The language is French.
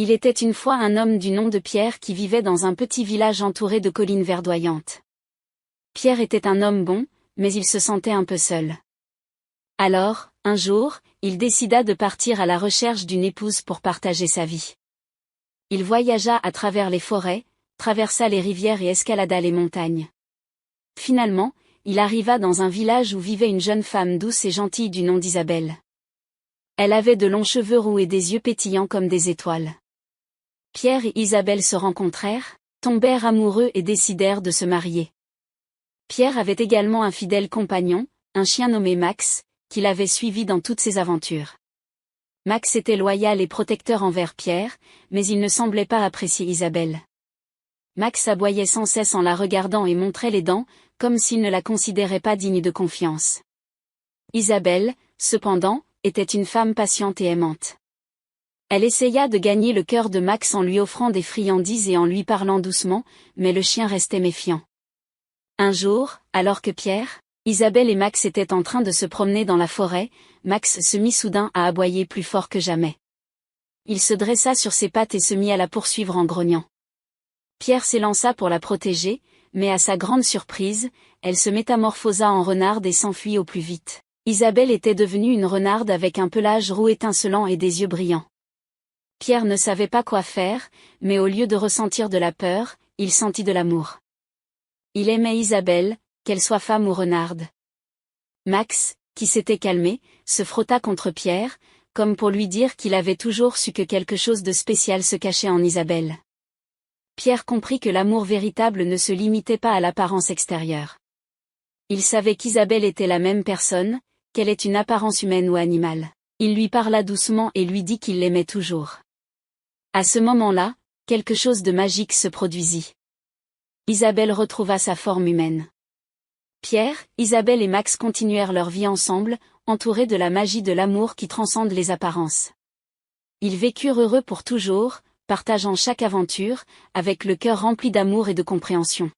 Il était une fois un homme du nom de Pierre qui vivait dans un petit village entouré de collines verdoyantes. Pierre était un homme bon, mais il se sentait un peu seul. Alors, un jour, il décida de partir à la recherche d'une épouse pour partager sa vie. Il voyagea à travers les forêts, traversa les rivières et escalada les montagnes. Finalement, il arriva dans un village où vivait une jeune femme douce et gentille du nom d'Isabelle. Elle avait de longs cheveux roux et des yeux pétillants comme des étoiles. Pierre et Isabelle se rencontrèrent, tombèrent amoureux et décidèrent de se marier. Pierre avait également un fidèle compagnon, un chien nommé Max, qui l'avait suivi dans toutes ses aventures. Max était loyal et protecteur envers Pierre, mais il ne semblait pas apprécier Isabelle. Max aboyait sans cesse en la regardant et montrait les dents, comme s'il ne la considérait pas digne de confiance. Isabelle, cependant, était une femme patiente et aimante. Elle essaya de gagner le cœur de Max en lui offrant des friandises et en lui parlant doucement, mais le chien restait méfiant. Un jour, alors que Pierre, Isabelle et Max étaient en train de se promener dans la forêt, Max se mit soudain à aboyer plus fort que jamais. Il se dressa sur ses pattes et se mit à la poursuivre en grognant. Pierre s'élança pour la protéger, mais à sa grande surprise, elle se métamorphosa en renarde et s'enfuit au plus vite. Isabelle était devenue une renarde avec un pelage roux étincelant et des yeux brillants. Pierre ne savait pas quoi faire, mais au lieu de ressentir de la peur, il sentit de l'amour. Il aimait Isabelle, qu'elle soit femme ou renarde. Max, qui s'était calmé, se frotta contre Pierre, comme pour lui dire qu'il avait toujours su que quelque chose de spécial se cachait en Isabelle. Pierre comprit que l'amour véritable ne se limitait pas à l'apparence extérieure. Il savait qu'Isabelle était la même personne, qu'elle ait une apparence humaine ou animale. Il lui parla doucement et lui dit qu'il l'aimait toujours. À ce moment-là, quelque chose de magique se produisit. Isabelle retrouva sa forme humaine. Pierre, Isabelle et Max continuèrent leur vie ensemble, entourés de la magie de l'amour qui transcende les apparences. Ils vécurent heureux pour toujours, partageant chaque aventure, avec le cœur rempli d'amour et de compréhension.